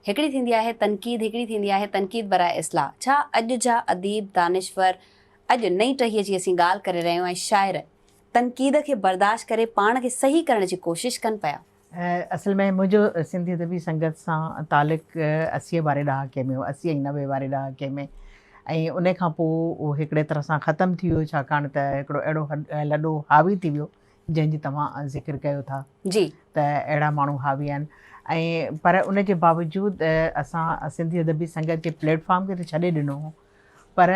हिकिड़ी थींदी आहे तनक़ीद, हिकिड़ी थींदी आहे तनक़ीद बराए इस्लाह। छा अॼु जा अदीब, दानिश्वर, अॼु नई टहीअ जी असीं ॻाल्हि करे रहिया आहियूं ऐं शाइर तनक़ीद खे बर्दाश्त करे पाण खे सही करण जी कोशिशि कनि पिया? असल में मुंहिंजो सिंधी अदबी संगत सां तालुक़ु 80 वारे ॾहाके में हो, 80 ऐं 90 वारे ॾहाके में। ऐं उन खां पोइ उहो हिकिड़े तरह सां ख़तमु थी वियो, छाकाणि त हिकिड़ो अहिड़ो लॾो हावी थी वियो जंहिंजी तव्हां ज़िक्र कयो था जी। त अहिड़ा माण्हू हावी आहिनि। ऐं पर उन जे बावजूदि असां सिंधी अदबी संगत जे प्लेटफॉर्म खे त छॾे ॾिनो हो, पर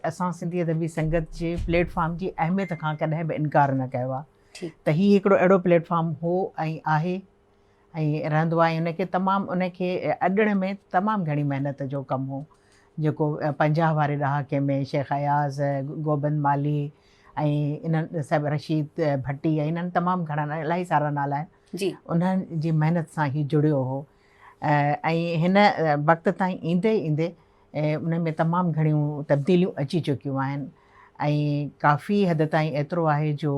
असां सिंधी अदबी संगत जे प्लेटफॉर्म जी अहमियत खां कॾहिं बि इनकार न कयो आहे। त हीउ हिकिड़ो अहिड़ो प्लेटफॉर्म हो ऐं आहे ऐं रहंदो आहे। उनखे तमामु उनखे अॾण में तमामु घणी महिनत जो कमु हो, जेको 50 वारे ॾहाके में शेख अयाज़, गोबंद माली ऐं इन्हनि सभु रशीद भट्टी ऐं इन्हनि तमामु घणा इलाही सारा नाला आहिनि जी, उन्हनि जी महिनत सां ही जुड़ियो हो। ऐं हिन वक़्त ताईं ईंदे ईंदे उन में तमामु घणियूं तब्दीलियूं अची चुकियूं आहिनि ऐं काफ़ी हद ताईं एतिरो आहे जो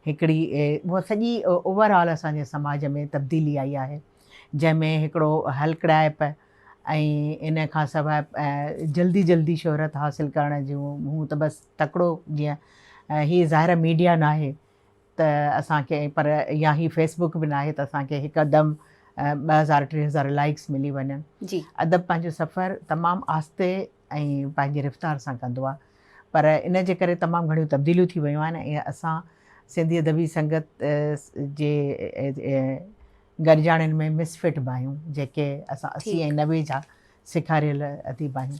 हिकिड़ी उहा सॼी ओवरऑल असांजे समाज में तब्दीली आई आहे, जंहिंमें हिकिड़ो हलकड़ाइप ऐं इन खां सवाइ जल्दी जल्दी शोहरत हासिलु करण जूं हूं त बसि तकिड़ो जीअं हीअ ज़ाहिर मीडिया न आहे त असांखे, पर या ही फेसबुक बि न आहे त असांखे हिकदमि 2000 3000 लाइक्स मिली वञनि। जी। अदब पंहिंजो सफ़र तमामु आहिस्ते ऐं पंहिंजी रफ़्तार सां कंदो आहे, पर इन जे करे तमामु घणियूं तब्दीलियूं थी वियूं आहिनि ऐं असां सिंधी अदबी संगत जे गॾिजाणियुनि में मिसफिट बि आहियूं, जेके असां 80 ऐं 90 जा सेखारियल अदीब आहियूं।